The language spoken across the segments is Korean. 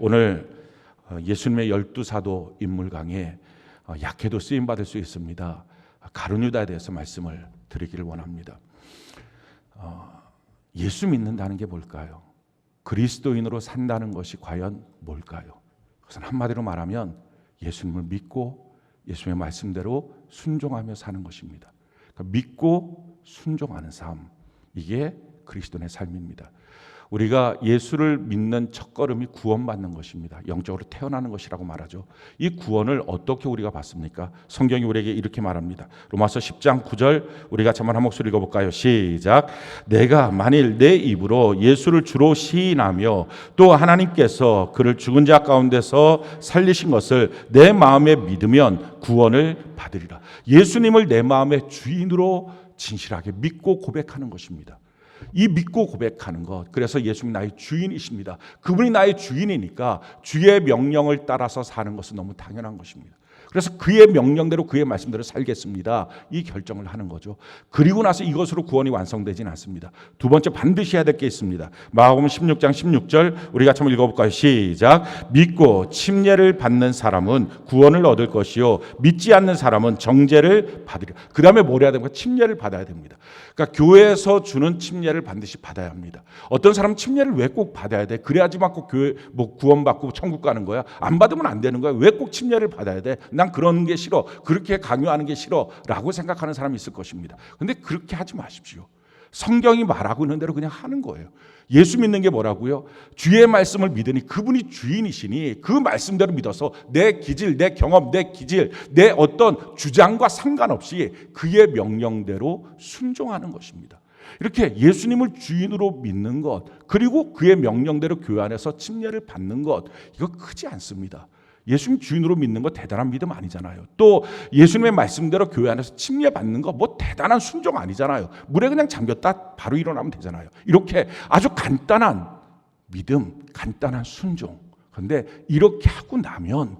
오늘 예수님의 12사도 인물 강에 약해도 쓰임받을 수 있습니다. 가룟유다에 대해서 말씀을 드리기를 원합니다. 예수 믿는다는 게 뭘까요? 그리스도인으로 산다는 것이 과연 뭘까요? 그것은 한마디로 말하면 예수님을 믿고 예수님의 말씀대로 순종하며 사는 것입니다. 그러니까 믿고 순종하는 삶, 이게 그리스도인의 삶입니다. 우리가 예수를 믿는 첫걸음이 구원받는 것입니다. 영적으로 태어나는 것이라고 말하죠. 이 구원을 어떻게 우리가 받습니까? 성경이 우리에게 이렇게 말합니다. 로마서 10장 9절 우리가 한번 한 목소리 읽어볼까요? 시작. 내가 만일 내 입으로 예수를 주로 시인하며 또 하나님께서 그를 죽은 자 가운데서 살리신 것을 내 마음에 믿으면 구원을 받으리라. 예수님을 내 마음의 주인으로 진실하게 믿고 고백하는 것입니다. 이 믿고 고백하는 것, 그래서 예수님이 나의 주인이십니다. 그분이 나의 주인이니까 주의 명령을 따라서 사는 것은 너무 당연한 것입니다. 그래서 그의 명령대로 그의 말씀대로 살겠습니다. 이 결정을 하는 거죠. 그리고 나서 이것으로 구원이 완성되지는 않습니다. 두 번째 반드시 해야 될 게 있습니다. 마가복음 16장 16절 우리가 한번 읽어볼까요? 시작. 믿고 침례를 받는 사람은 구원을 얻을 것이요 믿지 않는 사람은 정죄를 받으리라. 그 다음에 뭘 해야 됩니까? 침례를 받아야 됩니다. 그러니까 교회에서 주는 침례를 반드시 받아야 합니다. 어떤 사람은 침례를 왜 꼭 받아야 돼? 그래야지만 꼭 교회 구원받고 천국 가는 거야? 안 받으면 안 되는 거야? 왜 꼭 침례를 받아야 돼? 난 그런 게 싫어. 그렇게 강요하는 게 싫어. 라고 생각하는 사람이 있을 것입니다. 그런데 그렇게 하지 마십시오. 성경이 말하고 있는 대로 그냥 하는 거예요. 예수 믿는 게 뭐라고요? 주의 말씀을 믿으니 그분이 주인이시니 그 말씀대로 믿어서 내 기질, 내 경험, 내 기질, 내 어떤 주장과 상관없이 그의 명령대로 순종하는 것입니다. 이렇게 예수님을 주인으로 믿는 것, 그리고 그의 명령대로 교회 안에서 침례를 받는 것, 이거 크지 않습니다. 예수님 주인으로 믿는 거 대단한 믿음 아니잖아요. 또 예수님의 말씀대로 교회 안에서 침례 받는 거 뭐 대단한 순종 아니잖아요. 물에 그냥 잠겼다 바로 일어나면 되잖아요. 이렇게 아주 간단한 믿음, 간단한 순종. 그런데 이렇게 하고 나면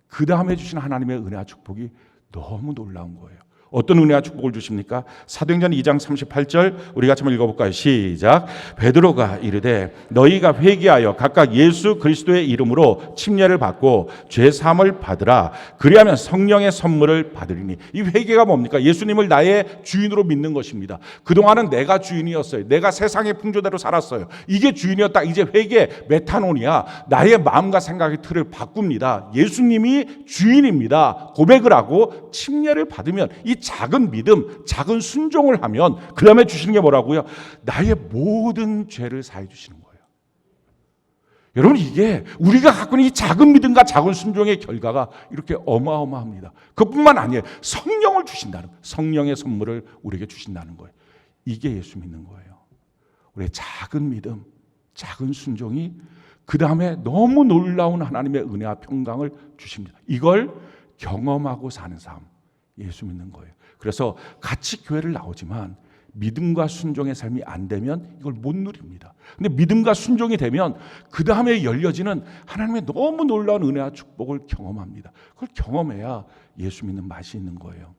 그 다음에 주신 하나님의 은혜와 축복이 너무 놀라운 거예요. 어떤 은혜와 축복을 주십니까? 사도행전 2장 38절 우리가 한번 읽어볼까요? 시작. 베드로가 이르되 너희가 회개하여 각각 예수 그리스도의 이름으로 침례를 받고 죄 사함을 받으라. 그리하면 성령의 선물을 받으리니. 이 회개가 뭡니까? 예수님을 나의 주인으로 믿는 것입니다. 그동안은 내가 주인이었어요. 내가 세상의 풍조대로 살았어요. 이게 주인이었다. 이제 회개, 메타노니아. 나의 마음과 생각의 틀을 바꿉니다. 예수님이 주인입니다. 고백을 하고 침례를 받으면 이 작은 믿음, 작은 순종을 하면 그 다음에 주시는 게 뭐라고요? 나의 모든 죄를 사해 주시는 거예요. 여러분, 이게 우리가 갖고 있는 이 작은 믿음과 작은 순종의 결과가 이렇게 어마어마합니다. 그뿐만 아니에요. 성령을 주신다는 거예요. 성령의 선물을 우리에게 주신다는 거예요. 이게 예수 믿는 거예요. 우리의 작은 믿음, 작은 순종이 그 다음에 너무 놀라운 하나님의 은혜와 평강을 주십니다. 이걸 경험하고 사는 삶, 예수 믿는 거예요. 그래서 같이 교회를 나오지만 믿음과 순종의 삶이 안 되면 이걸 못 누립니다. 근데 믿음과 순종이 되면 그 다음에 열려지는 하나님의 너무 놀라운 은혜와 축복을 경험합니다. 그걸 경험해야 예수 믿는 맛이 있는 거예요.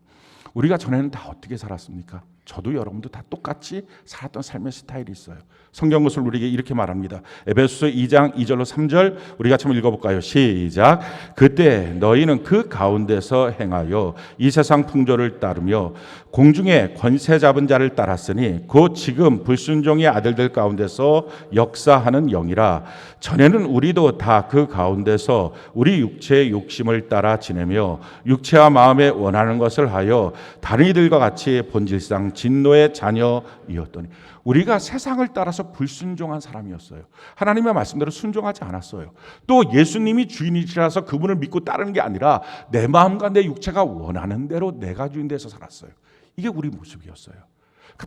우리가 전에는 다 어떻게 살았습니까? 저도 여러분도 다 똑같이 살았던 삶의 스타일이 있어요. 성경 것을 우리에게 이렇게 말합니다. 에베소서 2장 2절로 3절 우리가 한번 읽어볼까요? 시작. 그때 너희는 그 가운데서 행하여 이 세상 풍조를 따르며 공중에 권세 잡은 자를 따랐으니 곧 지금 불순종의 아들들 가운데서 역사하는 영이라. 전에는 우리도 다 그 가운데서 우리 육체의 욕심을 따라 지내며 육체와 마음에 원하는 것을 하여 다른 이들과 같이 본질상 진노의 자녀이었더니. 우리가 세상을 따라서 불순종한 사람이었어요. 하나님의 말씀대로 순종하지 않았어요. 또 예수님이 주인이시라서 그분을 믿고 따르는 게 아니라 내 마음과 내 육체가 원하는 대로 내가 주인 돼서 살았어요. 이게 우리 모습이었어요.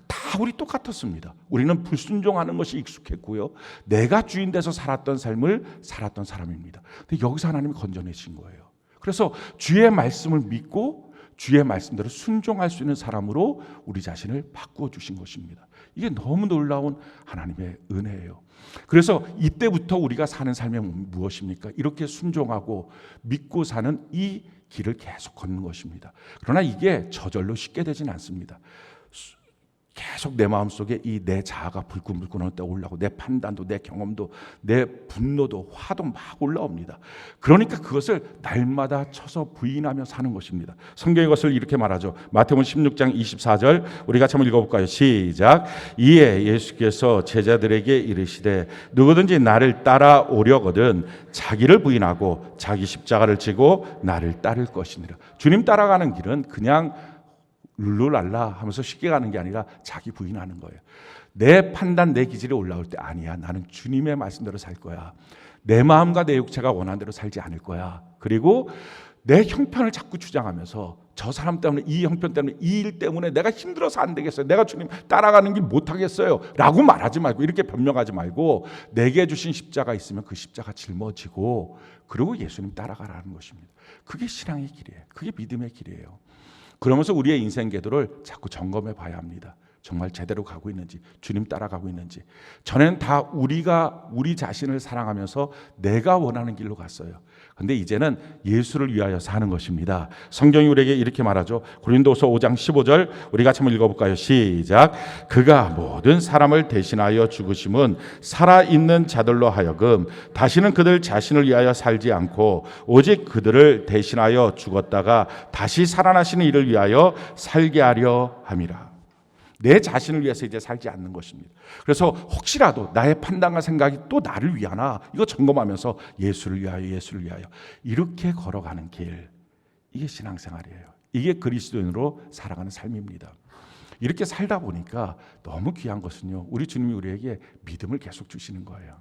다 우리 똑같았습니다. 우리는 불순종하는 것이 익숙했고요. 내가 주인 돼서 살았던 삶을 살았던 사람입니다. 근데 여기서 하나님이 건져내신 거예요. 그래서 주의 말씀을 믿고 주의 말씀대로 순종할 수 있는 사람으로 우리 자신을 바꾸어 주신 것입니다. 이게 너무 놀라운 하나님의 은혜예요. 그래서 이때부터 우리가 사는 삶이 무엇입니까? 이렇게 순종하고 믿고 사는 이 길을 계속 걷는 것입니다. 그러나 이게 저절로 쉽게 되진 않습니다. 계속 내 마음속에 이 내 자아가 불끈불끈 어느 때 올라오고 내 판단도 내 경험도 내 분노도 화도 막 올라옵니다. 그러니까 그것을 날마다 쳐서 부인하며 사는 것입니다. 성경의 것을 이렇게 말하죠. 마태복음 16장 24절 우리 같이 한번 읽어볼까요? 시작. 이에 예수께서 제자들에게 이르시되 누구든지 나를 따라오려거든 자기를 부인하고 자기 십자가를 지고 나를 따를 것이니라. 주님 따라가는 길은 그냥 룰루랄라 하면서 쉽게 가는 게 아니라 자기 부인하는 거예요. 내 판단, 내 기질이 올라올 때 아니야. 나는 주님의 말씀대로 살 거야. 내 마음과 내 육체가 원하는 대로 살지 않을 거야. 그리고 내 형편을 자꾸 주장하면서 저 사람 때문에 이 형편 때문에 이 일 때문에 내가 힘들어서 안 되겠어요. 내가 주님 따라가는 길 못하겠어요. 라고 말하지 말고 이렇게 변명하지 말고 내게 주신 십자가 있으면 그 십자가 짊어지고 그리고 예수님 따라가라는 것입니다. 그게 신앙의 길이에요. 그게 믿음의 길이에요. 그러면서 우리의 인생 궤도를 자꾸 점검해 봐야 합니다. 정말 제대로 가고 있는지, 주님 따라가고 있는지. 전에는 다 우리가 우리 자신을 사랑하면서 내가 원하는 길로 갔어요. 근데 이제는 예수를 위하여 사는 것입니다. 성경이 우리에게 이렇게 말하죠. 고린도서 5장 15절 우리 같이 한번 읽어볼까요? 시작. 그가 모든 사람을 대신하여 죽으심은 살아있는 자들로 하여금 다시는 그들 자신을 위하여 살지 않고 오직 그들을 대신하여 죽었다가 다시 살아나시는 이를 위하여 살게 하려 함이라. 내 자신을 위해서 이제 살지 않는 것입니다. 그래서 혹시라도 나의 판단과 생각이 또 나를 위하나 이거 점검하면서 예수를 위하여 예수를 위하여 이렇게 걸어가는 길, 이게 신앙생활이에요. 이게 그리스도인으로 살아가는 삶입니다. 이렇게 살다 보니까 너무 귀한 것은요, 우리 주님이 우리에게 믿음을 계속 주시는 거예요.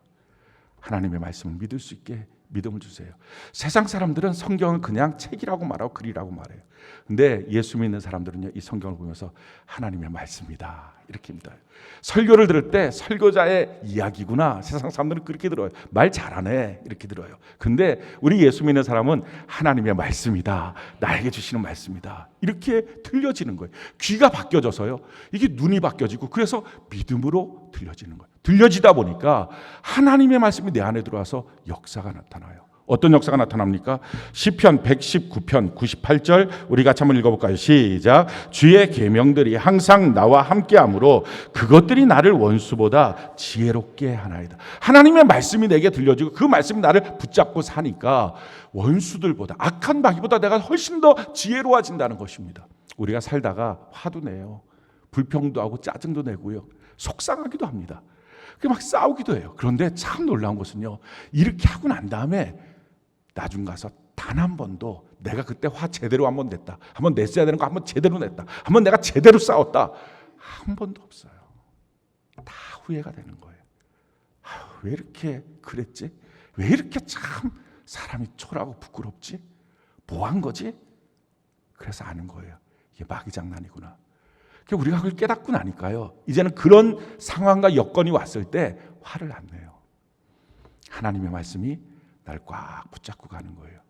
하나님의 말씀을 믿을 수 있게 믿음을 주세요. 세상 사람들은 성경을 그냥 책이라고 말하고 글이라고 말해요. 근데 예수 믿는 사람들은요, 이 성경을 보면서 하나님의 말씀이다 이렇게 믿어요. 설교를 들을 때 설교자의 이야기구나, 세상 사람들은 그렇게 들어요. 말 잘하네 이렇게 들어요. 근데 우리 예수 믿는 사람은 하나님의 말씀이다, 나에게 주시는 말씀이다 이렇게 들려지는 거예요. 귀가 바뀌어져서요, 이게 눈이 바뀌어지고 그래서 믿음으로 들려지는 거예요. 들려지다 보니까 하나님의 말씀이 내 안에 들어와서 역사가 나타나요. 어떤 역사가 나타납니까? 시편 119편 98절 우리 같이 한번 읽어볼까요? 시작. 주의 계명들이 항상 나와 함께하므로 그것들이 나를 원수보다 지혜롭게 하나이다. 하나님의 말씀이 내게 들려지고 그 말씀이 나를 붙잡고 사니까 원수들보다, 악한 마귀보다 내가 훨씬 더 지혜로워진다는 것입니다. 우리가 살다가 화도 내요, 불평도 하고 짜증도 내고요, 속상하기도 합니다. 막 싸우기도 해요. 그런데 참 놀라운 것은요, 이렇게 하고 난 다음에 나중 가서 단 한 번도 내가 그때 화 제대로 한번 냈다, 한번 냈어야 되는 거 한번 제대로 냈다, 한번 내가 제대로 싸웠다, 한 번도 없어요. 다 후회가 되는 거예요. 왜 이렇게 그랬지? 왜 이렇게 참 사람이 초라하고 부끄럽지? 뭐 한 거지? 그래서 아는 거예요. 이게 마귀 장난이구나. 우리가 그걸 깨닫고 나니까요, 이제는 그런 상황과 여건이 왔을 때 화를 안 내요. 하나님의 말씀이 날 꽉 붙잡고 가는 거예요.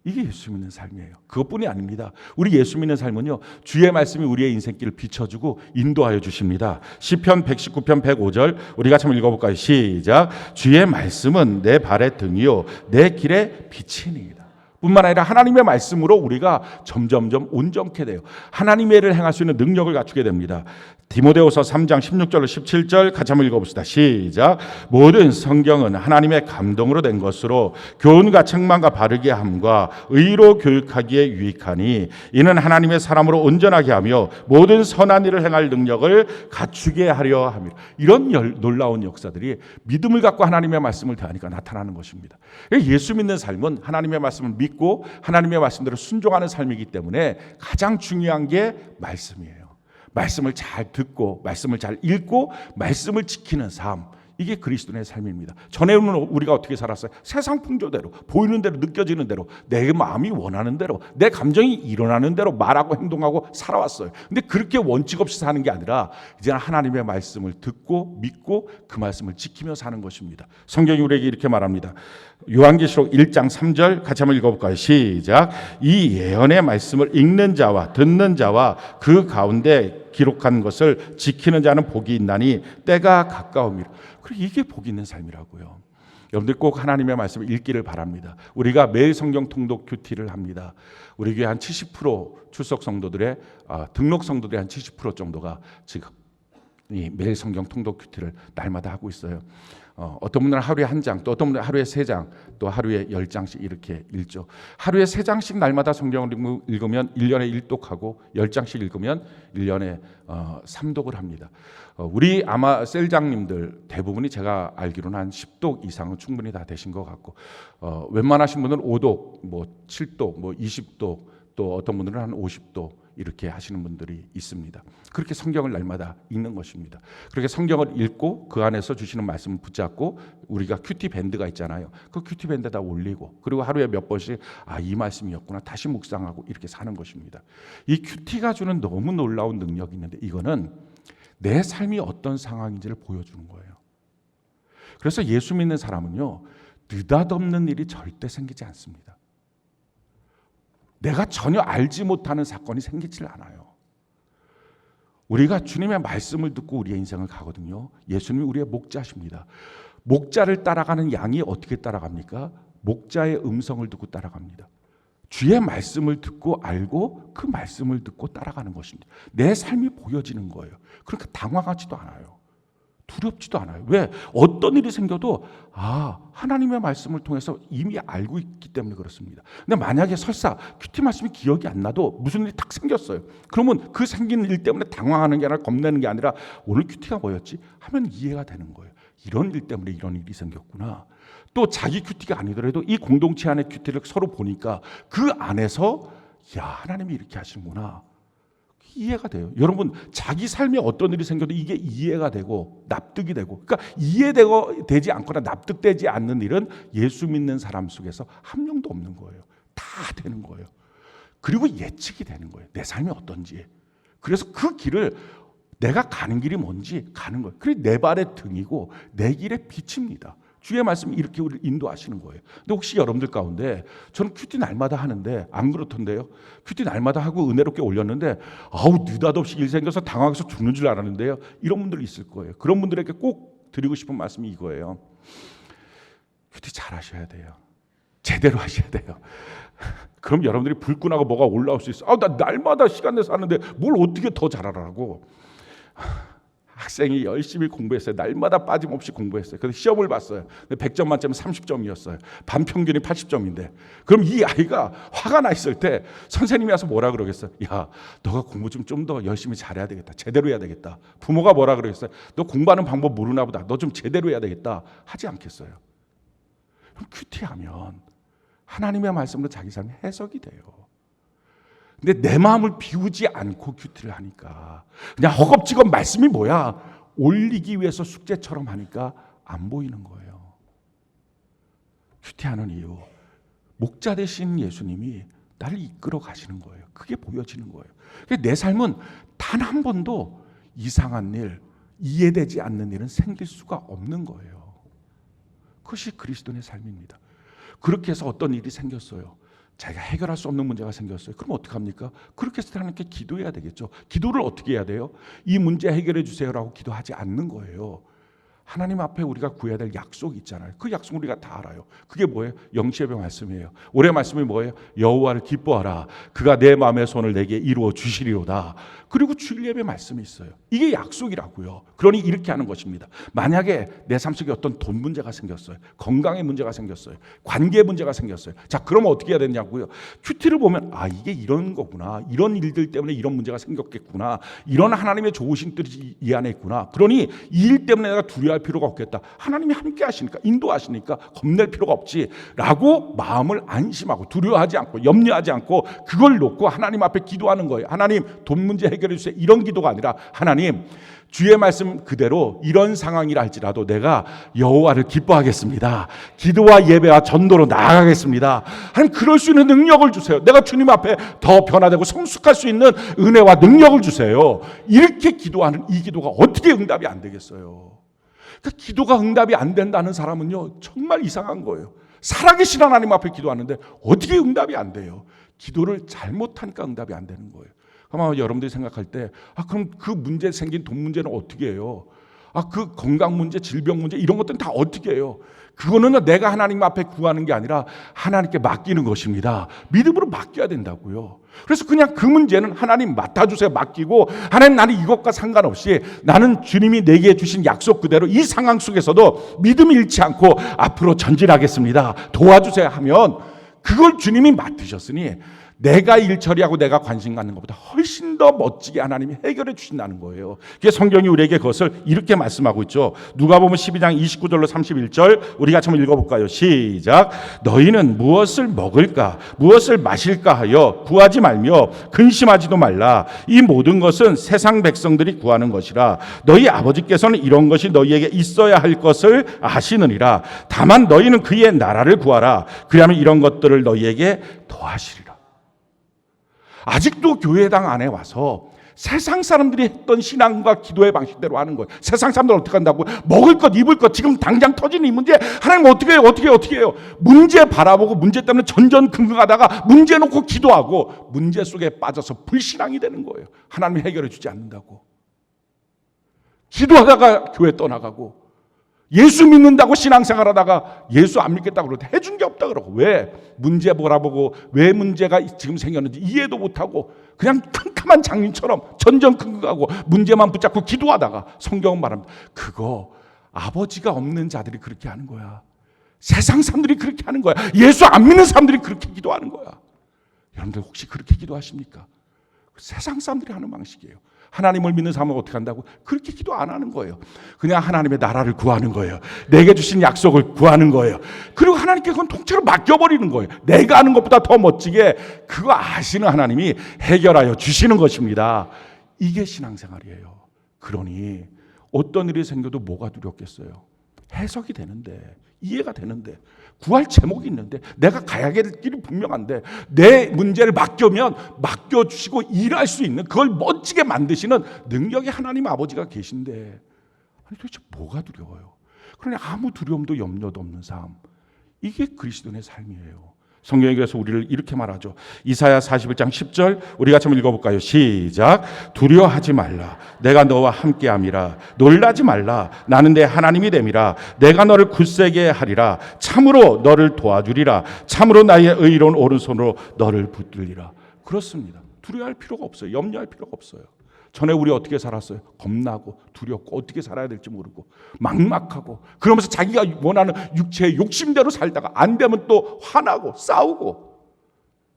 이게 예수 믿는 삶이에요. 그것뿐이 아닙니다. 우리 예수 믿는 삶은요, 주의 말씀이 우리의 인생길을 비춰주고 인도하여 주십니다. 시편 119편 105절 우리 같이 한번 읽어볼까요? 시작. 주의 말씀은 내 발의 등이요 내 길의 빛이니이다. 뿐만 아니라 하나님의 말씀으로 우리가 점점점 온전케 돼요. 하나님의 일을 행할 수 있는 능력을 갖추게 됩니다. 디모데후서 3장 16절로 17절 같이 한번 읽어봅시다. 시작. 모든 성경은 하나님의 감동으로 된 것으로 교훈과 책망과 바르게 함과 의로 교육하기에 유익하니 이는 하나님의 사람으로 온전하게 하며 모든 선한 일을 행할 능력을 갖추게 하려 합니다. 이런 놀라운 역사들이 믿음을 갖고 하나님의 말씀을 대하니까 나타나는 것입니다. 예수 믿는 삶은 하나님의 말씀을 믿고 하나님의 말씀대로 순종하는 삶이기 때문에 가장 중요한 게 말씀이에요. 말씀을 잘 듣고 말씀을 잘 읽고 말씀을 지키는 삶, 이게 그리스도인의 삶입니다. 전에는 우리가 어떻게 살았어요? 세상 풍조대로, 보이는 대로, 느껴지는 대로, 내 마음이 원하는 대로, 내 감정이 일어나는 대로 말하고 행동하고 살아왔어요. 근데 그렇게 원칙 없이 사는 게 아니라 이제는 하나님의 말씀을 듣고 믿고 그 말씀을 지키며 사는 것입니다. 성경이 우리에게 이렇게 말합니다. 요한계시록 1장 3절 같이 한번 읽어볼까요? 시작. 이 예언의 말씀을 읽는 자와 듣는 자와 그 가운데 기록한 것을 지키는 자는 복이 있나니 때가 가까움이라. 그리고 이게 복 있는 삶이라고요. 여러분들 꼭 하나님의 말씀을 읽기를 바랍니다. 우리가 매일 성경 통독 큐티를 합니다. 우리 교회 한 70% 출석 성도들의 등록 성도들의 한 70% 정도가 지금 이 매일 성경 통독 큐티를 날마다 하고 있어요. 어떤 분들은 하루에 한 장, 또 어떤 분들은 하루에 3장, 또 하루에 10장씩 이렇게 읽죠. 하루에 3장씩 날마다 성경을 읽으면 1년에 1독하고 10장씩 읽으면 1년에 3독을 합니다. 우리 아마 셀장님들 대부분이 제가 알기로는 한 10독 이상은 충분히 다 되신 것 같고, 웬만하신 분들은 5독, 뭐 7독, 뭐 20독, 또 어떤 분들은 한 50독 이렇게 하시는 분들이 있습니다. 그렇게 성경을 날마다 읽는 것입니다. 그렇게 성경을 읽고 그 안에서 주시는 말씀을 붙잡고, 우리가 큐티 밴드가 있잖아요. 그 큐티 밴드에다 올리고, 그리고 하루에 몇 번씩 이 말씀이었구나 다시 묵상하고 이렇게 사는 것입니다. 이 큐티가 주는 너무 놀라운 능력이 있는데, 이거는 내 삶이 어떤 상황인지를 보여주는 거예요. 그래서 예수 믿는 사람은요, 느닷없는 일이 절대 생기지 않습니다. 내가 전혀 알지 못하는 사건이 생기질 않아요. 우리가 주님의 말씀을 듣고 우리의 인생을 가거든요. 예수님이 우리의 목자십니다. 목자를 따라가는 양이 어떻게 따라갑니까? 목자의 음성을 듣고 따라갑니다. 주의 말씀을 듣고 알고 그 말씀을 듣고 따라가는 것입니다. 내 삶이 보여지는 거예요. 그러니까 당황하지도 않아요. 두렵지도 않아요. 왜? 어떤 일이 생겨도 하나님의 말씀을 통해서 이미 알고 있기 때문에 그렇습니다. 근데 만약에 설사 큐티 말씀이 기억이 안 나도 무슨 일이 탁 생겼어요. 그러면 그 생긴 일 때문에 당황하는 게 아니라 겁내는 게 아니라, 오늘 큐티가 뭐였지? 하면 이해가 되는 거예요. 이런 일 때문에 이런 일이 생겼구나. 또 자기 큐티가 아니더라도 이 공동체 안의 큐티를 서로 보니까 그 안에서 하나님이 이렇게 하시는구나. 이해가 돼요. 여러분, 자기 삶에 어떤 일이 생겨도 이게 이해가 되고 납득이 되고, 그러니까 이해되지 않거나 납득되지 않는 일은 예수 믿는 사람 속에서 한 명도 없는 거예요. 다 되는 거예요. 그리고 예측이 되는 거예요. 내 삶이 어떤지. 그래서 그 길을, 내가 가는 길이 뭔지 가는 거예요. 그게 내 발의 등이고 내 길의 빛입니다. 주의 말씀이 이렇게 우리를 인도하시는 거예요. 근데 혹시 여러분들 가운데, 저는 큐티 날마다 하는데 안 그렇던데요? 큐티 날마다 하고 은혜롭게 올렸는데 느닷없이 일 생겨서 당황해서 죽는 줄 알았는데요. 이런 분들 있을 거예요. 그런 분들에게 꼭 드리고 싶은 말씀이 이거예요. 큐티 잘 하셔야 돼요. 제대로 하셔야 돼요. 그럼 여러분들이 불끈하고 뭐가 올라올 수 있어. 나 날마다 시간 내서 하는데 뭘 어떻게 더 잘하라고. 학생이 열심히 공부했어요. 날마다 빠짐없이 공부했어요. 그래서 시험을 봤어요. 100점 만점에 30점이었어요. 반 평균이 80점인데. 그럼 이 아이가 화가 나 있을 때 선생님이 와서 뭐라 그러겠어요? 너가 공부 좀 더 열심히 잘해야 되겠다. 제대로 해야 되겠다. 부모가 뭐라 그러겠어요? 너 공부하는 방법 모르나 보다. 너 좀 제대로 해야 되겠다. 하지 않겠어요? 그럼 큐티하면 하나님의 말씀으로 자기 삶이 해석이 돼요. 근데 내 마음을 비우지 않고 큐티를 하니까, 그냥 허겁지겁 말씀이 뭐야 올리기 위해서 숙제처럼 하니까 안 보이는 거예요. 큐티하는 이유, 목자 되신 예수님이 나를 이끌어 가시는 거예요. 그게 보여지는 거예요. 내 삶은 단 한 번도 이상한 일, 이해되지 않는 일은 생길 수가 없는 거예요. 그것이 그리스도인의 삶입니다. 그렇게 해서 어떤 일이 생겼어요. 자기가 해결할 수 없는 문제가 생겼어요. 그럼 어떡합니까? 그렇게 해서 하나님께 기도해야 되겠죠. 기도를 어떻게 해야 돼요? 이 문제 해결해 주세요라고 기도하지 않는 거예요. 하나님 앞에 우리가 구해야 될 약속이 있잖아요. 그 약속 우리가 다 알아요. 그게 뭐예요? 영시의 말씀이에요. 올해 말씀이 뭐예요? 여호와를 기뻐하라. 그가 내 마음의 손을 내게 이루어 주시리로다. 그리고 주일 예배 말씀이 있어요. 이게 약속이라고요. 그러니 이렇게 하는 것입니다. 만약에 내 삶 속에 어떤 돈 문제가 생겼어요. 건강의 문제가 생겼어요. 관계 문제가 생겼어요. 자, 그러면 어떻게 해야 되냐고요? 큐티를 보면 이게 이런 거구나. 이런 일들 때문에 이런 문제가 생겼겠구나. 이런 하나님의 좋으신 뜻이 이 안에 있구나. 그러니 이 일 때문에 내가 두려워할 필요가 없겠다. 하나님이 함께 하시니까, 인도하시니까 겁낼 필요가 없지라고 마음을 안심하고 두려워하지 않고 염려하지 않고 그걸 놓고 하나님 앞에 기도하는 거예요. 하나님, 돈 문제 해결해 주세요. 이런 기도가 아니라, 하나님, 주의 말씀 그대로 이런 상황이라 할지라도 내가 여호와를 기뻐하겠습니다. 기도와 예배와 전도로 나아가겠습니다. 하나님, 그럴 수 있는 능력을 주세요. 내가 주님 앞에 더 변화되고 성숙할 수 있는 은혜와 능력을 주세요. 이렇게 기도하는 이 기도가 어떻게 응답이 안 되겠어요? 그러니까 기도가 응답이 안 된다는 사람은요, 정말 이상한 거예요. 살아계신 하나님 앞에 기도하는데 어떻게 응답이 안 돼요? 기도를 잘못하니까 응답이 안 되는 거예요. 아마 여러분들이 생각할 때, 그럼 그 문제 생긴 돈 문제는 어떻게 해요? 그 건강 문제, 질병 문제 이런 것들은 다 어떻게 해요? 그거는 내가 하나님 앞에 구하는 게 아니라 하나님께 맡기는 것입니다. 믿음으로 맡겨야 된다고요. 그래서 그냥 그 문제는 하나님 맡아주세요 맡기고, 하나님 나는 이것과 상관없이 나는 주님이 내게 주신 약속 그대로 이 상황 속에서도 믿음이 잃지 않고 앞으로 전진하겠습니다, 도와주세요 하면 그걸 주님이 맡으셨으니 내가 일 처리하고 내가 관심 갖는 것보다 훨씬 더 멋지게 하나님이 해결해 주신다는 거예요. 그게 성경이 우리에게 그것을 이렇게 말씀하고 있죠. 누가복음 12장 29절로 31절 우리 같이 한번 읽어볼까요? 시작. 너희는 무엇을 먹을까 무엇을 마실까 하여 구하지 말며 근심하지도 말라. 이 모든 것은 세상 백성들이 구하는 것이라. 너희 아버지께서는 이런 것이 너희에게 있어야 할 것을 아시느니라. 다만 너희는 그의 나라를 구하라. 그리하면 이런 것들을 너희에게 더하시리라. 아직도 교회당 안에 와서 세상 사람들이 했던 신앙과 기도의 방식대로 하는 거예요. 세상 사람들 어떻게 한다고? 먹을 것, 입을 것, 지금 당장 터지는 이 문제 하나님 어떻게 해요? 문제 바라보고 문제 때문에 전전긍긍하다가 문제 놓고 기도하고 문제 속에 빠져서 불신앙이 되는 거예요. 하나님이 해결해 주지 않는다고. 기도하다가 교회 떠나가고, 예수 믿는다고 신앙생활 하다가 예수 안 믿겠다고 그러고 해준 게 없다 그러고. 왜? 문제 보라보고 왜 문제가 지금 생겼는지 이해도 못하고 그냥 캄캄한 장님처럼 전전긍긍하고 문제만 붙잡고 기도하다가, 성경은 말합니다. 그거 아버지가 없는 자들이 그렇게 하는 거야. 세상 사람들이 그렇게 하는 거야. 예수 안 믿는 사람들이 그렇게 기도하는 거야. 여러분들 혹시 그렇게 기도하십니까? 세상 사람들이 하는 방식이에요. 하나님을 믿는 사람은 어떻게 한다고? 그렇게 기도 안 하는 거예요. 그냥 하나님의 나라를 구하는 거예요. 내게 주신 약속을 구하는 거예요. 그리고 하나님께 그건 통째로 맡겨버리는 거예요. 내가 하는 것보다 더 멋지게 그거 아시는 하나님이 해결하여 주시는 것입니다. 이게 신앙생활이에요. 그러니 어떤 일이 생겨도 뭐가 두렵겠어요? 해석이 되는데, 이해가 되는데, 구할 제목이 있는데, 내가 가야 될 길이 분명한데, 내 문제를 맡겨주시고 일할 수 있는, 그걸 멋지게 만드시는 능력의 하나님 아버지가 계신데, 아니 도대체 뭐가 두려워요? 그러니 아무 두려움도 염려도 없는 삶, 이게 그리스도인의 삶이에요. 성경이 그래서 우리를 이렇게 말하죠. 이사야 41장 10절 우리 같이 한번 읽어볼까요? 시작. 두려워하지 말라. 내가 너와 함께함이라. 놀라지 말라. 나는 내 하나님이 됨이라. 내가 너를 굳세게 하리라. 참으로 너를 도와주리라. 참으로 나의 의로운 오른손으로 너를 붙들리라. 그렇습니다. 두려워할 필요가 없어요. 염려할 필요가 없어요. 전에 우리 어떻게 살았어요? 겁나고 두렵고 어떻게 살아야 될지 모르고 막막하고, 그러면서 자기가 원하는 육체의 욕심대로 살다가 안 되면 또 화나고 싸우고,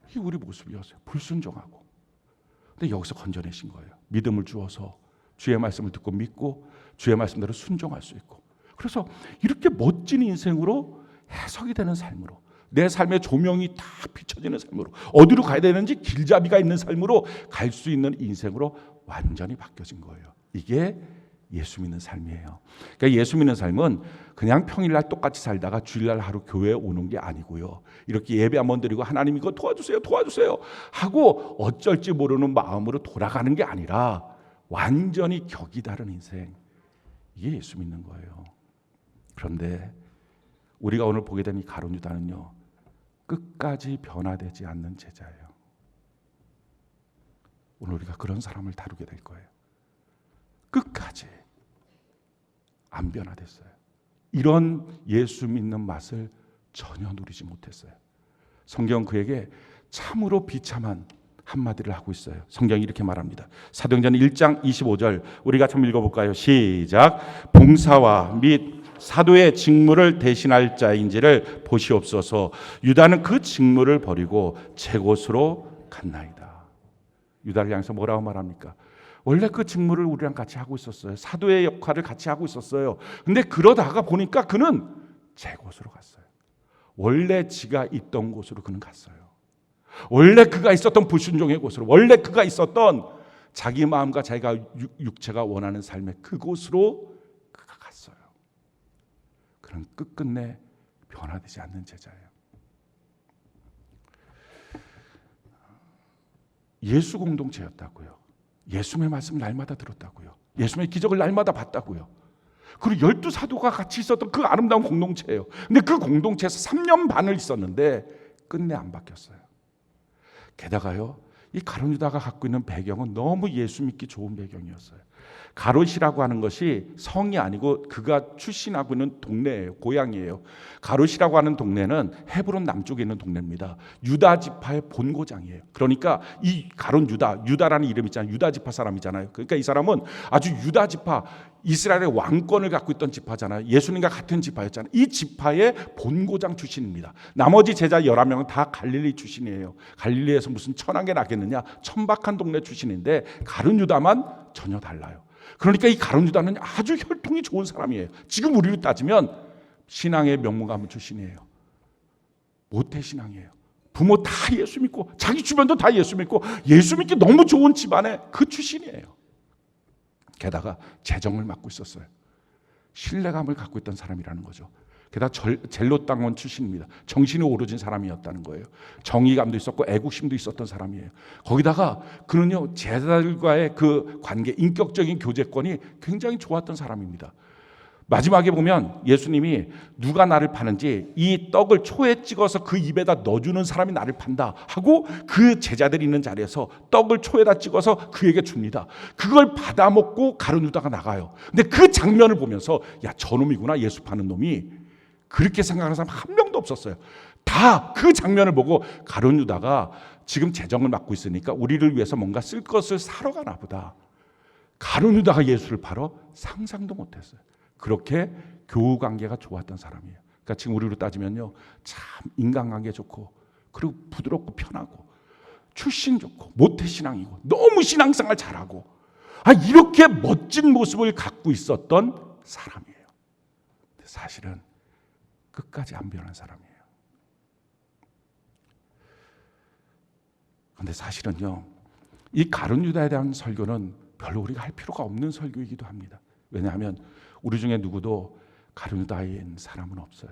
이게 우리 모습이었어요. 불순종하고. 근데 여기서 건져내신 거예요. 믿음을 주어서 주의 말씀을 듣고 믿고 주의 말씀대로 순종할 수 있고, 그래서 이렇게 멋진 인생으로 해석이 되는 삶으로, 내 삶의 조명이 다 비춰지는 삶으로, 어디로 가야 되는지 길잡이가 있는 삶으로 갈 수 있는 인생으로 완전히 바뀌어진 거예요. 이게 예수 믿는 삶이에요. 그러니까 예수 믿는 삶은 그냥 평일날 똑같이 살다가 주일날 하루 교회에 오는 게 아니고요. 이렇게 예배 한번 드리고 하나님 이거 도와주세요 하고 어쩔지 모르는 마음으로 돌아가는 게 아니라 완전히 격이 다른 인생, 이게 예수 믿는 거예요. 그런데 우리가 오늘 보게 된 이 가룟 유다는요, 끝까지 변화되지 않는 제자예요. 오늘 우리가 그런 사람을 다루게 될 거예요. 끝까지 안 변화됐어요. 이런 예수 믿는 맛을 전혀 누리지 못했어요. 성경 그에게 참으로 비참한 한마디를 하고 있어요. 성경이 이렇게 말합니다. 사도행전 1장 25절 우리 같이 한번 읽어볼까요? 시작. 봉사와 및 사도의 직무를 대신할 자인지를 보시옵소서. 유다는 그 직무를 버리고 제 곳으로 갔나이다. 유다를 향해서 뭐라고 말합니까? 원래 그 직무를 우리랑 같이 하고 있었어요. 사도의 역할을 같이 하고 있었어요. 근데 그러다가 보니까 그는 제 곳으로 갔어요. 원래 지가 있던 곳으로 그는 갔어요. 원래 그가 있었던 불순종의 곳으로, 원래 그가 있었던 자기 마음과 자기가 육체가 원하는 삶의 그곳으로 그가 갔어요. 그는 끝끝내 변화되지 않는 제자예요. 예수 공동체였다고요. 예수님의 말씀을 날마다 들었다고요. 예수님의 기적을 날마다 봤다고요. 그리고 12사도가 같이 있었던 그 아름다운 공동체예요. 근데 그 공동체에서 3년 반을 있었는데 끝내 안 바뀌었어요. 게다가요, 이 가룟 유다가 갖고 있는 배경은 너무 예수 믿기 좋은 배경이었어요. 가롯이라고 하는 것이 성이 아니고 그가 출신하고 있는 동네예요. 고향이에요. 가롯이라고 하는 동네는 헤브론 남쪽에 있는 동네입니다. 유다 지파의 본고장이에요. 그러니까 이 가롯 유다라는 이름 있잖아요. 유다 지파 사람이잖아요. 그러니까 이 사람은 아주 유다 지파, 이스라엘의 왕권을 갖고 있던 지파잖아요. 예수님과 같은 지파였잖아요. 이 지파의 본고장 출신입니다. 나머지 제자 11명은 다 갈릴리 출신이에요. 갈릴리에서 무슨 천하게 나겠느냐, 천박한 동네 출신인데 가룟 유다만 전혀 달라요. 그러니까 이 가룟 유다는 아주 혈통이 좋은 사람이에요. 지금 우리로 따지면 신앙의 명문가문 출신이에요. 모태 신앙이에요. 부모 다 예수 믿고 자기 주변도 다 예수 믿고 예수 믿기 너무 좋은 집안의 그 출신이에요. 게다가 재정을 맡고 있었어요. 신뢰감을 갖고 있던 사람이라는 거죠. 게다가 젤로 땅원 출신입니다. 정신이 오르진 사람이었다는 거예요. 정의감도 있었고 애국심도 있었던 사람이에요. 거기다가 그는요, 제자들과의 그 관계, 인격적인 교제권이 굉장히 좋았던 사람입니다. 마지막에 보면 예수님이 누가 나를 파는지 이 떡을 초에 찍어서 그 입에다 넣어주는 사람이 나를 판다 하고 그 제자들이 있는 자리에서 떡을 초에다 찍어서 그에게 줍니다. 그걸 받아 먹고 가룟 유다가 나가요. 근데 그 장면을 보면서 야, 저놈이구나, 예수 파는 놈이, 그렇게 생각하는 사람 한 명도 없었어요. 다 그 장면을 보고 가룟 유다가 지금 재정을 맡고 있으니까 우리를 위해서 뭔가 쓸 것을 사러 가나 보다. 가룟 유다가 예수를 팔어? 상상도 못했어요. 그렇게 교우 관계가 좋았던 사람이에요. 그러니까 지금 우리로 따지면요, 참 인간관계 좋고 그리고 부드럽고 편하고 출신 좋고 모태신앙이고 너무 신앙생활 잘하고 이렇게 멋진 모습을 갖고 있었던 사람이에요. 사실은 끝까지 안 변한 사람이에요. 그런데 사실은요, 이 가룟 유다에 대한 설교는 별로 우리가 할 필요가 없는 설교이기도 합니다. 왜냐하면 우리 중에 누구도 가룟 유다인 사람은 없어요.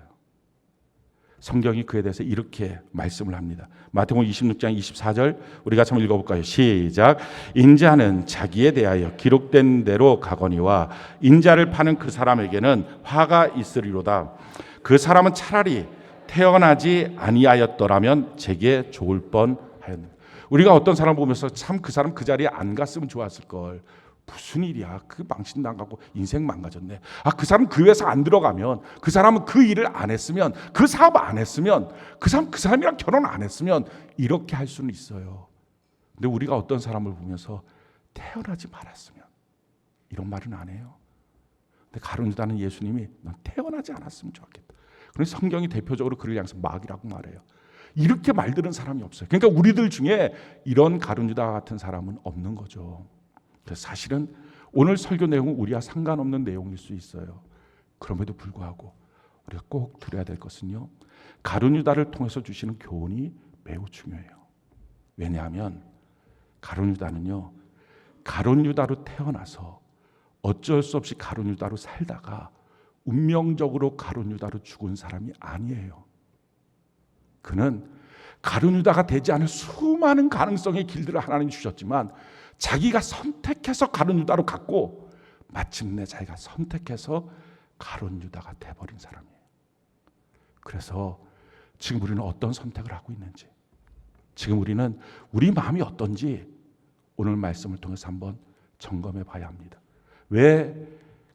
성경이 그에 대해서 이렇게 말씀을 합니다. 마태복음 26장 24절 우리가 한번 읽어볼까요? 시작. 인자는 자기에 대하여 기록된 대로 가거니와 인자를 파는 그 사람에게는 화가 있으리로다. 그 사람은 차라리 태어나지 아니하였더라면 제게 좋을 뻔하였느니라. 우리가 어떤 사람 보면서 참 그 사람 그 자리에 안 갔으면 좋았을 걸. 무슨 일이야? 그 망신도 안 가고 인생 망가졌네. 그 사람 그 회사 안 들어가면, 그 사람은 그 일을 안 했으면, 그 사업 안 했으면, 그 사람이랑 결혼 안 했으면 이렇게 할 수는 있어요. 근데 우리가 어떤 사람을 보면서 태어나지 말았으면 이런 말은 안 해요. 근데 가룟 유다는 예수님이 넌 태어나지 않았으면 좋겠다. 그래서 성경이 대표적으로 그를 향해서 막이라고 말해요. 이렇게 말들은 사람이 없어요. 그러니까 우리들 중에 이런 가룟 유다 같은 사람은 없는 거죠. 사실은 오늘 설교 내용은 우리와 상관없는 내용일 수 있어요. 그럼에도 불구하고 우리가 꼭 들어야 될 것은요, 가룟 유다를 통해서 주시는 교훈이 매우 중요해요. 왜냐하면 가룟 유다는요, 가룟 유다로 태어나서 어쩔 수 없이 가룟 유다로 살다가 운명적으로 가룟 유다로 죽은 사람이 아니에요. 그는 가룟 유다가 되지 않을 수많은 가능성의 길들을 하나님 주셨지만 자기가 선택해서 가룟 유다로 갔고 마침내 자기가 선택해서 가룟 유다가 돼버린 사람이에요. 그래서 지금 우리는 어떤 선택을 하고 있는지, 지금 우리는 우리 마음이 어떤지 오늘 말씀을 통해서 한번 점검해 봐야 합니다. 왜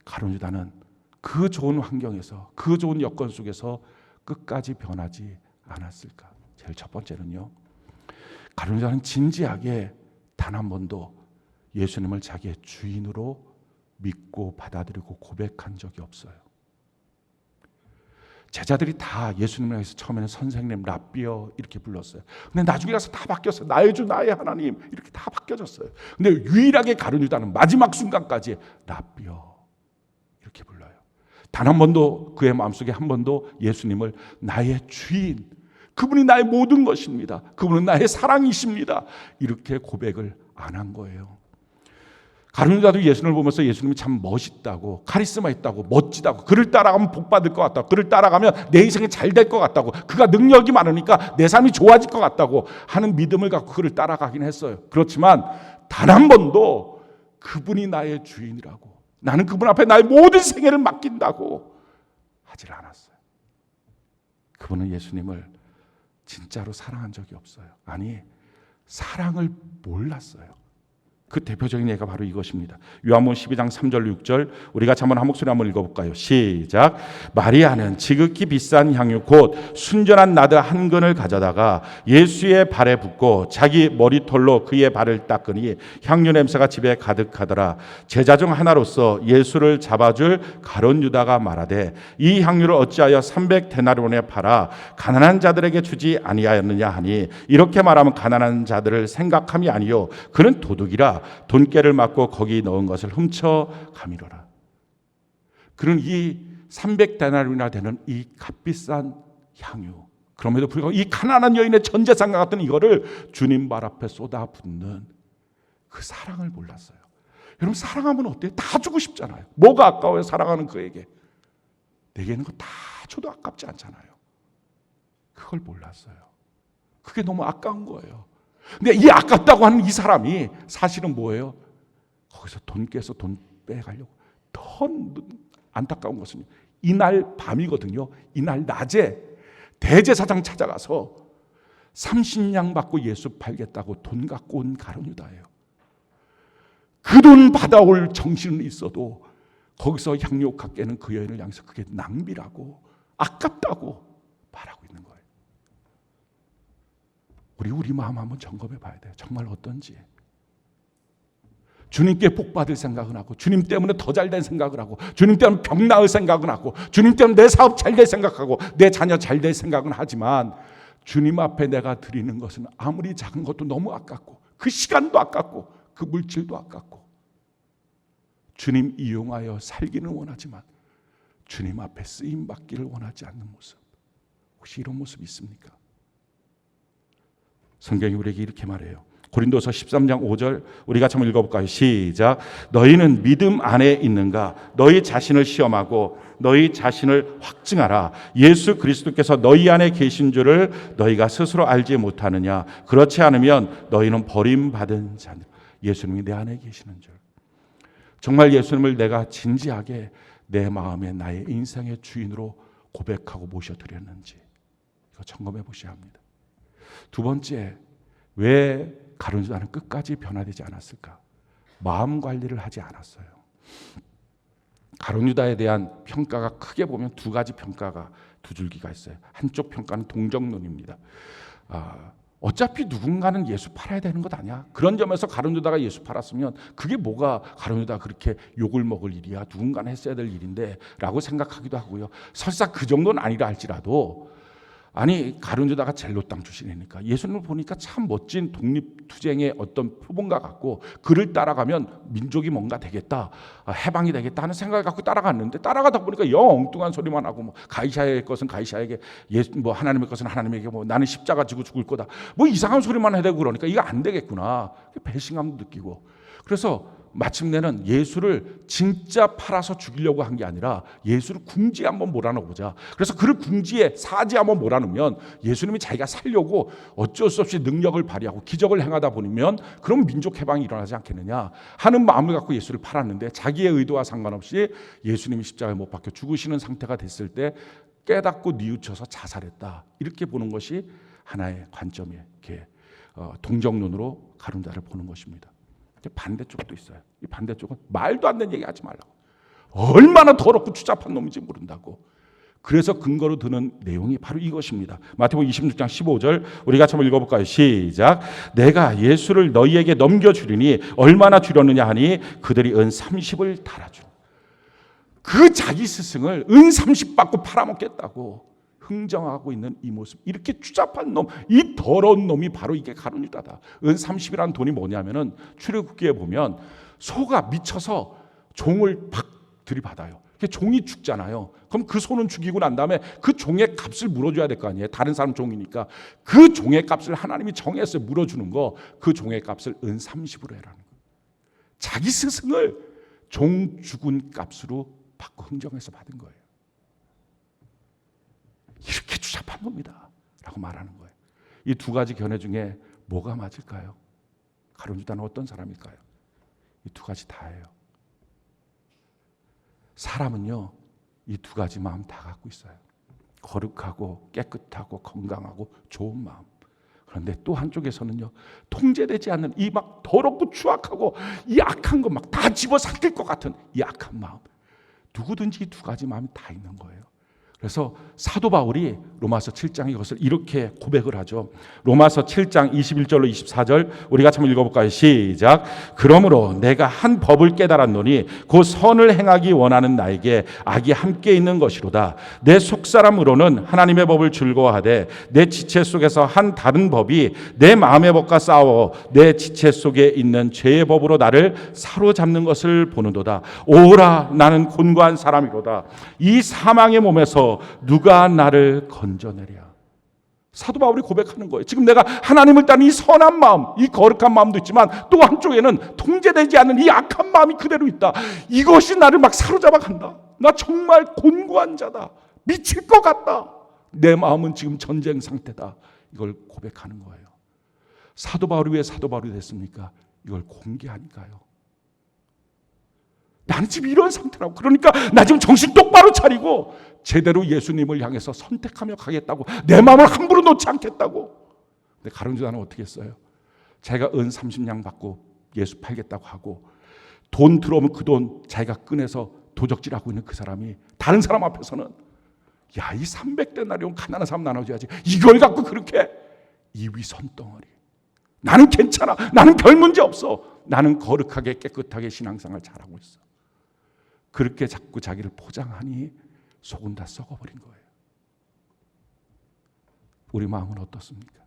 가룟 유다는 그 좋은 환경에서, 그 좋은 여건 속에서 끝까지 변하지 않았을까? 제일 첫 번째는요, 가룟 유다는 진지하게 단 한 번도 예수님을 자기의 주인으로 믿고 받아들이고 고백한 적이 없어요. 제자들이 다 예수님을 위해서 처음에는 선생님, 랍비어 이렇게 불렀어요. 근데 나중에 가서 다 바뀌었어요. 나의 주, 나의 하나님 이렇게 다 바뀌어졌어요. 근데 유일하게 가룟 유다는 마지막 순간까지 랍비어 이렇게 불러요. 단 한 번도 그의 마음속에 한 번도 예수님을 나의 주인, 그분이 나의 모든 것입니다, 그분은 나의 사랑이십니다, 이렇게 고백을 안 한 거예요. 가룟 유다도 예수님을 보면서 예수님이 참 멋있다고, 카리스마 있다고, 멋지다고, 그를 따라가면 복 받을 것 같다고, 그를 따라가면 내 인생이 잘 될 것 같다고, 그가 능력이 많으니까 내 삶이 좋아질 것 같다고 하는 믿음을 갖고 그를 따라가긴 했어요. 그렇지만 단 한 번도 그분이 나의 주인이라고, 나는 그분 앞에 나의 모든 생애를 맡긴다고 하질 않았어요. 그분은 예수님을 진짜로 사랑한 적이 없어요. 아니, 사랑을 몰랐어요. 그 대표적인 예가 바로 이것입니다. 요한복음 12장 3절 6절 우리 같이 한번 한 목소리 한번 읽어볼까요? 시작. 마리아는 지극히 비싼 향유 곧 순전한 나드 한 근을 가져다가 예수의 발에 붓고 자기 머리털로 그의 발을 닦으니 향유 냄새가 집에 가득하더라. 제자 중 하나로서 예수를 잡아줄 가룟 유다가 말하되 이 향유를 어찌하여 300데나리온에 팔아 가난한 자들에게 주지 아니하였느냐 하니 이렇게 말하면 가난한 자들을 생각함이 아니요 그는 도둑이라 돈깨를 맞고 거기 넣은 것을 훔쳐 가미로라. 그는 이 300데나리온이나 되는 이 값비싼 향유, 그럼에도 불구하고 이 가난한 여인의 전 재산과 같은 이거를 주님 발 앞에 쏟아붓는 그 사랑을 몰랐어요. 여러분, 사랑하면 어때요? 다 주고 싶잖아요. 뭐가 아까워요? 사랑하는 그에게. 내게 있는 거 다 줘도 아깝지 않잖아요. 그걸 몰랐어요. 그게 너무 아까운 거예요. 근데 이 아깝다고 하는 이 사람이 사실은 뭐예요? 거기서 돈 깨서 돈 빼가려고. 더 안타까운 것은 이날 밤이거든요. 이날 낮에 대제사장 찾아가서 30냥 받고 예수 팔겠다고 돈 갖고 온 가룟 유다예요. 그 돈 받아올 정신은 있어도 거기서 향료가 깨는 그 여인을 향해서 그게 낭비라고 아깝다고 말하고 있는 거예요. 우리 마음 한번 점검해 봐야 돼요. 정말 어떤지. 주님께 복 받을 생각은 하고, 주님 때문에 더 잘된 생각을 하고, 주님 때문에 병 나을 생각은 하고, 주님 때문에 내 사업 잘 될 생각하고, 내 자녀 잘 될 생각은 하지만 주님 앞에 내가 드리는 것은 아무리 작은 것도 너무 아깝고, 그 시간도 아깝고, 그 물질도 아깝고, 주님 이용하여 살기는 원하지만 주님 앞에 쓰임 받기를 원하지 않는 모습. 혹시 이런 모습이 있습니까? 성경이 우리에게 이렇게 말해요. 고린도서 13장 5절 우리 같이 한번 읽어볼까요? 시작. 너희는 믿음 안에 있는가? 너희 자신을 시험하고 너희 자신을 확증하라. 예수 그리스도께서 너희 안에 계신 줄을 너희가 스스로 알지 못하느냐? 그렇지 않으면 너희는 버림받은 자들. 예수님이 내 안에 계시는 줄. 정말 예수님을 내가 진지하게 내 마음에 나의 인생의 주인으로 고백하고 모셔드렸는지 이거 점검해 보셔야 합니다. 두 번째, 왜 가룟 유다는 끝까지 변화되지 않았을까? 마음 관리를 하지 않았어요. 가룟 유다에 대한 평가가 크게 보면 두 가지 평가가 두 줄기가 있어요. 한쪽 평가는 동정론입니다. 어차피 누군가는 예수 팔아야 되는 것 아니야? 그런 점에서 가룟 유다가 예수 팔았으면 그게 뭐가 가룟 유다가 그렇게 욕을 먹을 일이야? 누군가는 했어야 될 일인데 라고 생각하기도 하고요. 설사 그 정도는 아니라 할지라도 아니 가룟 유다가 젤로 땅 출신이니까 예수님을 보니까 참 멋진 독립투쟁의 어떤 표본과 같고 그를 따라가면 민족이 뭔가 되겠다, 해방이 되겠다 하는 생각을 갖고 따라갔는데 따라가다 보니까 영 엉뚱한 소리만 하고 뭐 가이사의 것은 가이사에게, 뭐 하나님의 것은 하나님에게, 뭐 나는 십자가 지고 죽을 거다, 뭐 이상한 소리만 해대고 그러니까 이거 안 되겠구나 배신감도 느끼고, 그래서 마침내는 예수를 진짜 팔아서 죽이려고 한 게 아니라 예수를 궁지에 한번 몰아넣어보자. 그래서 그를 궁지에 사지에 한번 몰아넣으면 예수님이 자기가 살려고 어쩔 수 없이 능력을 발휘하고 기적을 행하다 보면 그럼 민족 해방이 일어나지 않겠느냐 하는 마음을 갖고 예수를 팔았는데 자기의 의도와 상관없이 예수님이 십자가에 못 박혀 죽으시는 상태가 됐을 때 깨닫고 뉘우쳐서 자살했다. 이렇게 보는 것이 하나의 관점이에요. 이렇게 동정론으로 가룟 유다를 보는 것입니다. 반대쪽도 있어요. 이 반대쪽은 말도 안 되는 얘기 하지 말라고. 얼마나 더럽고 추잡한 놈인지 모른다고. 그래서 근거로 드는 내용이 바로 이것입니다. 마태복음 26장 15절 우리 같이 한번 읽어볼까요? 시작. 내가 예수를 너희에게 넘겨주리니 얼마나 주려느냐 하니 그들이 은 30을 달아주니. 그 자기 스승을 은 30 받고 팔아먹겠다고 흥정하고 있는 이 모습, 이렇게 추잡한 놈, 이 더러운 놈이 바로 이게 가룟 유다다. 은 30이라는 돈이 뭐냐면은 출애굽기에 보면 소가 미쳐서 종을 팍 들이받아요. 종이 죽잖아요. 그럼 그 소는 죽이고 난 다음에 그 종의 값을 물어줘야 될 거 아니에요. 다른 사람 종이니까 그 종의 값을 하나님이 정했어요. 물어주는 거. 그 종의 값을 은 30으로 해라는 거예요. 자기 스승을 종 죽은 값으로 받고 흥정해서 받은 거예요. 이렇게 추잡한 겁니다 라고 말하는 거예요. 이 두 가지 견해 중에 뭐가 맞을까요? 가룟 유다는 어떤 사람일까요? 이 두 가지 다예요. 사람은요 이 두 가지 마음 다 갖고 있어요. 거룩하고 깨끗하고 건강하고 좋은 마음. 그런데 또 한쪽에서는요, 통제되지 않는 이 막 더럽고 추악하고 이 악한 것 막 다 집어삼킬 것 같은 이 악한 마음. 누구든지 두 가지 마음이 다 있는 거예요. 그래서 사도 바울이 로마서 7장에 이것을 이렇게 고백을 하죠. 로마서 7장 21절로 24절 우리 같이 한번 읽어볼까요? 시작. 그러므로 내가 한 법을 깨달았노니 그 선을 행하기 원하는 나에게 악이 함께 있는 것이로다. 내 속사람으로는 하나님의 법을 즐거워하되 내 지체 속에서 한 다른 법이 내 마음의 법과 싸워 내 지체 속에 있는 죄의 법으로 나를 사로잡는 것을 보는도다. 오라, 나는 곤고한 사람이로다. 이 사망의 몸에서 누가 나를 건져내랴. 사도 바울이 고백하는 거예요. 지금 내가 하나님을 따르는 이 선한 마음, 이 거룩한 마음도 있지만 또 한쪽에는 통제되지 않는 이 악한 마음이 그대로 있다. 이것이 나를 막 사로잡아 간다. 나 정말 곤고한 자다. 미칠 것 같다. 내 마음은 지금 전쟁 상태다. 이걸 고백하는 거예요. 사도 바울이 왜 사도 바울이 됐습니까? 이걸 공개하니까요. 나는 지금 이런 상태라고. 그러니까 나 지금 정신 똑바로 차리고 제대로 예수님을 향해서 선택하며 가겠다고. 내 마음을 함부로 놓지 않겠다고. 근데 가룟유다는 어떻게 했어요? 자기가 은 30냥 받고 예수 팔겠다고 하고 돈 들어오면 그 돈 자기가 꺼내서 도적질하고 있는 그 사람이 다른 사람 앞에서는 야, 이 300데나리온 가난한 사람 나눠줘야지. 이걸 갖고 그렇게 이 위선덩어리. 나는 괜찮아. 나는 별 문제 없어. 나는 거룩하게 깨끗하게 신앙생활 잘하고 있어. 그렇게 자꾸 자기를 포장하니 속은 다 썩어버린 거예요. 우리 마음은 어떻습니까?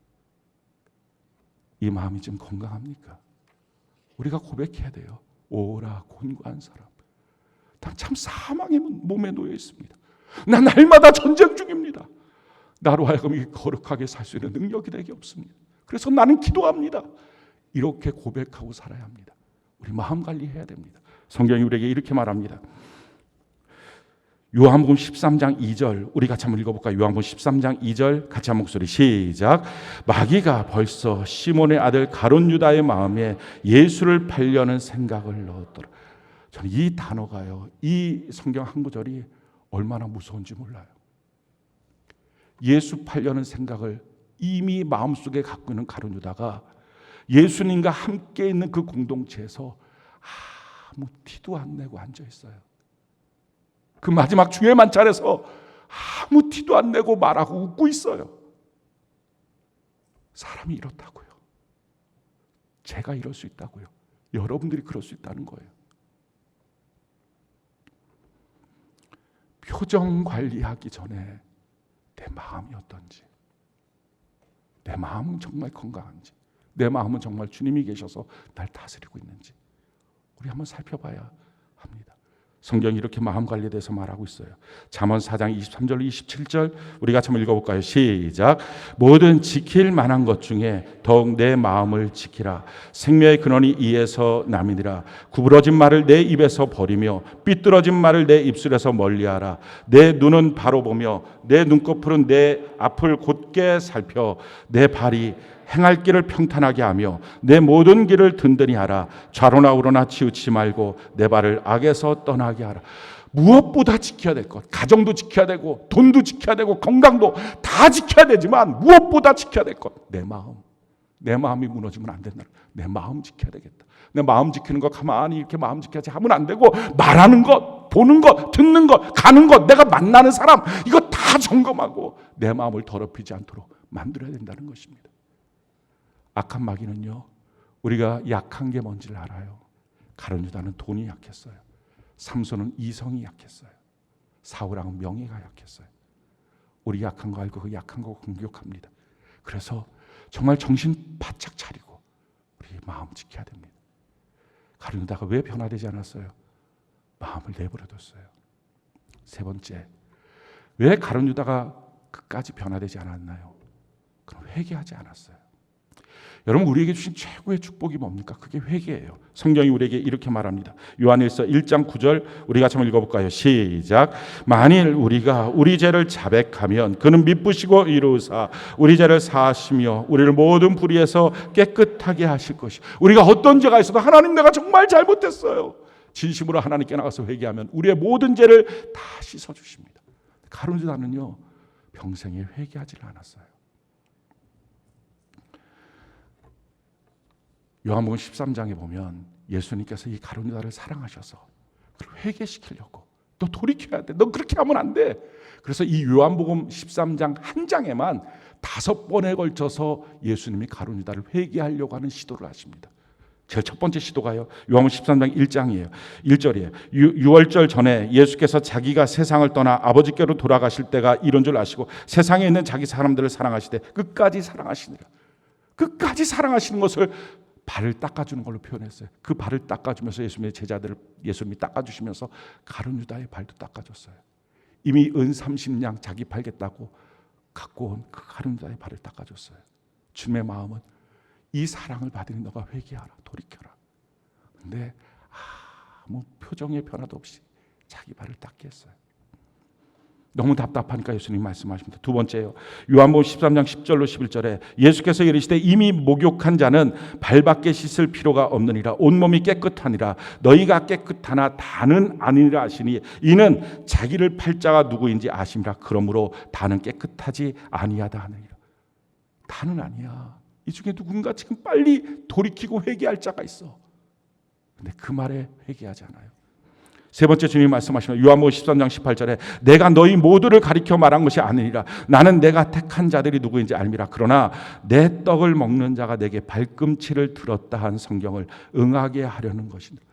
이 마음이 지금 건강합니까? 우리가 고백해야 돼요. 오라, 곤고한 사람. 난 참 사망의 몸에 놓여 있습니다. 난 날마다 전쟁 중입니다. 나로 하여금 이 거룩하게 살 수 있는 능력이 내게 없습니다. 그래서 나는 기도합니다. 이렇게 고백하고 살아야 합니다. 우리 마음 관리해야 됩니다. 성경이 우리에게 이렇게 말합니다. 요한복음 13장 2절 우리 같이 한번 읽어볼까요? 요한복음 13장 2절 같이 한 목소리 시작. 마귀가 벌써 시몬의 아들 가룟 유다의 마음에 예수를 팔려는 생각을 넣었더라. 저는 이 단어가요, 이 성경 한 구절이 얼마나 무서운지 몰라요. 예수 팔려는 생각을 이미 마음속에 갖고 있는 가룟 유다가 예수님과 함께 있는 그 공동체에서 아무 티도 안 내고 앉아 있어요. 그 마지막 주의 만찬에서 아무 티도 안 내고 말하고 웃고 있어요. 사람이 이렇다고요. 제가 이럴 수 있다고요. 여러분들이 그럴 수 있다는 거예요. 표정 관리하기 전에 내 마음이 어떤지, 내 마음은 정말 건강한지, 내 마음은 정말 주님이 계셔서 날 다스리고 있는지 우리 한번 살펴봐야 합니다. 성경이 이렇게 마음 관리에 대해서 말하고 있어요. 잠언 4장 23절 27절 우리 같이 한번 읽어볼까요? 시작. 모든 지킬 만한 것 중에 더욱 내 마음을 지키라. 생명의 근원이 이에서 남이니라. 구부러진 말을 내 입에서 버리며 삐뚤어진 말을 내 입술에서 멀리하라. 내 눈은 바로 보며 내 눈꺼풀은 내 앞을 곧게 살펴 내 발이 행할 길을 평탄하게 하며 내 모든 길을 든든히 하라. 좌로나 우로나 치우치지 말고 내 발을 악에서 떠나게 하라. 무엇보다 지켜야 될 것, 가정도 지켜야 되고 돈도 지켜야 되고 건강도 다 지켜야 되지만 무엇보다 지켜야 될 것, 내 마음. 내 마음이 무너지면 안 된다. 내 마음 지켜야 되겠다. 내 마음 지키는 거 가만히 이렇게 마음 지켜야지 하면 안 되고 말하는 것, 보는 것, 듣는 것, 가는 것, 내가 만나는 사람 이거 다 점검하고 내 마음을 더럽히지 않도록 만들어야 된다는 것입니다. 악한 마귀는요, 우리가 약한 게 뭔지를 알아요. 가룟 유다는 돈이 약했어요. 삼손은 이성이 약했어요. 사울왕은 명예가 약했어요. 우리 약한 거 알고 그 약한 거 공격합니다. 그래서 정말 정신 바짝 차리고 우리 마음 지켜야 됩니다. 가룟 유다가 왜 변화되지 않았어요? 마음을 내버려뒀어요. 세 번째, 왜 가룟 유다가 끝까지 변화되지 않았나요? 그럼 회개하지 않았어요. 여러분, 우리에게 주신 최고의 축복이 뭡니까? 그게 회개예요. 성경이 우리에게 이렇게 말합니다. 요한일서 1장 9절 우리 같이 한번 읽어볼까요? 시작. 만일 우리가 우리 죄를 자백하면 그는 미쁘시고 의로우사 우리 죄를 사하시며 우리를 모든 불의에서 깨끗하게 하실 것이. 우리가 어떤 죄가 있어도 하나님 내가 정말 잘못했어요. 진심으로 하나님께 나가서 회개하면 우리의 모든 죄를 다 씻어주십니다. 가룟 유다는요 평생에 회개하지 않았어요. 요한복음 13장에 보면 예수님께서 이 가룟 유다를 사랑하셔서 그를 회개시키려고, 너 돌이켜야 돼, 너 그렇게 하면 안 돼. 그래서 이 요한복음 13장 한 장에만 5번에 걸쳐서 예수님이 가룟 유다를 회개하려고 하는 시도를 하십니다. 제일 첫 번째 시도가요, 요한복음 13장 1장이에요. 1절이에요. 유월절 전에 예수께서 자기가 세상을 떠나 아버지께로 돌아가실 때가 이런 줄 아시고 세상에 있는 자기 사람들을 사랑하시되 끝까지 사랑하시니라. 끝까지 사랑하시는 것을 발을 닦아주는 걸로 표현했어요. 그 발을 닦아주면서 예수님의 제자들을 예수님이 닦아주시면서 가룟 유다의 발도 닦아줬어요. 이미 은 30냥 자기 팔겠다고 갖고 온 그 가룟 유다의 발을 닦아줬어요. 주님의 마음은 이 사랑을 받으니 너가 회개하라, 돌이켜라. 근데 아무 표정의 변화도 없이 자기 발을 닦게 했어요. 너무 답답하니까 예수님 말씀하십니다. 두 번째요, 요한복음 13장 10절로 11절에 예수께서 이르시되 이미 목욕한 자는 발밖에 씻을 필요가 없느니라. 온몸이 깨끗하니라. 너희가 깨끗하나 다는 아니라 하시니 이는 자기를 팔 자가 누구인지 아심이라. 그러므로 다는 깨끗하지 아니하다 하느니라. 다는 아니야. 이 중에 누군가 지금 빨리 돌이키고 회개할 자가 있어. 근데 그 말에 회개하지 않아요. 세 번째, 주님이 말씀하시면 요한복음 13장 18절에 내가 너희 모두를 가리켜 말한 것이 아니니라. 나는 내가 택한 자들이 누구인지 알미라. 그러나 내 떡을 먹는 자가 내게 발꿈치를 들었다 한 성경을 응하게 하려는 것이니라.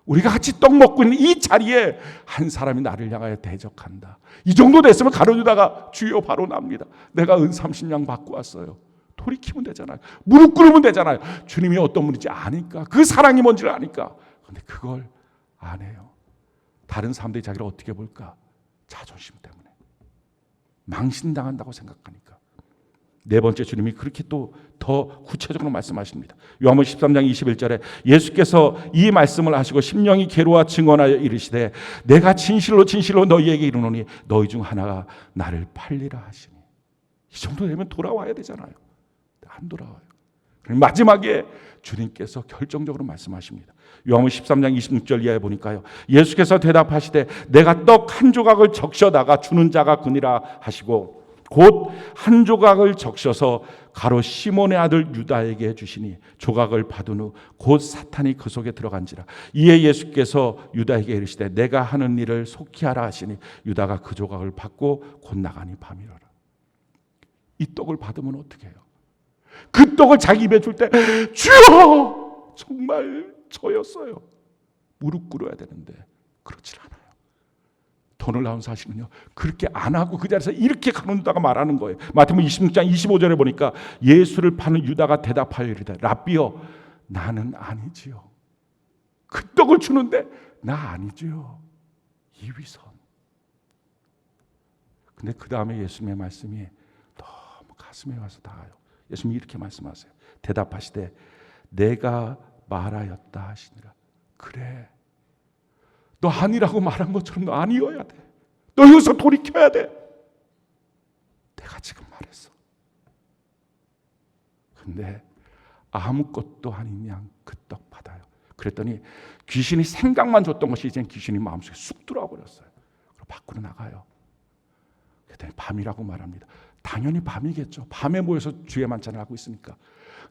우리가 같이 떡 먹고 있는 이 자리에 한 사람이 나를 향하여 대적한다. 이 정도 됐으면 가룟 유다가 주여 바로 납니다. 내가 은 30냥 받고 왔어요. 돌이키면 되잖아요. 무릎 꿇으면 되잖아요. 주님이 어떤 분인지 아니까, 그 사랑이 뭔지를 아니까. 그런데 그걸 안 해요. 다른 사람들이 자기를 어떻게 볼까? 자존심 때문에. 망신당한다고 생각하니까. 네 번째, 주님이 그렇게 또 더 구체적으로 말씀하십니다. 요한복음 13장 21절에 예수께서 이 말씀을 하시고 심령이 괴로워 증언하여 이르시되 내가 진실로 진실로 너희에게 이르노니 너희 중 하나가 나를 팔리라 하시니. 이 정도 되면 돌아와야 되잖아요. 안 돌아와요. 마지막에 주님께서 결정적으로 말씀하십니다. 요한복음 13장 26절 이하에 보니까요, 예수께서 대답하시되 내가 떡 한 조각을 적셔다가 주는 자가 그니라 하시고 곧 한 조각을 적셔서 가롯 시몬의 아들 유다에게 주시니 조각을 받은 후 곧 사탄이 그 속에 들어간지라. 이에 예수께서 유다에게 이르시되 내가 하는 일을 속히 하라 하시니 유다가 그 조각을 받고 곧 나가니 밤이러라. 이 떡을 받으면 어떻게 해요? 그 떡을 자기 입에 줄 때 주여 정말 저였어요. 무릎 꿇어야 되는데 그렇지 않아요. 더 놀라운 사실은요, 그렇게 안 하고 그 자리에서 이렇게 가룟 유다가 말하는 거예요. 마태복음 26장 25절에 보니까 예수를 파는 유다가 대답하여 이르되 라삐여 나는 아니지요. 그 떡을 주는데 나 아니지요. 이위선. 근데 그 다음에 예수님의 말씀이 너무 가슴에 와서 닿아요. 예수님이 이렇게 말씀하세요. 대답하시되 내가 말하였다 하시니라. 그래, 너 아니라고 말한 것처럼 너 아니어야 돼. 너 여기서 돌이켜야 돼. 내가 지금 말했어. 근데 아무것도 아닌 양 그 떡 받아요. 그랬더니 귀신이 생각만 줬던 것이 이제 귀신이 마음속에 쑥 들어와 버렸어요. 그리고 밖으로 나가요. 그랬더니 밤이라고 말합니다. 당연히 밤이겠죠. 밤에 모여서 주의 만찬을 하고 있으니까.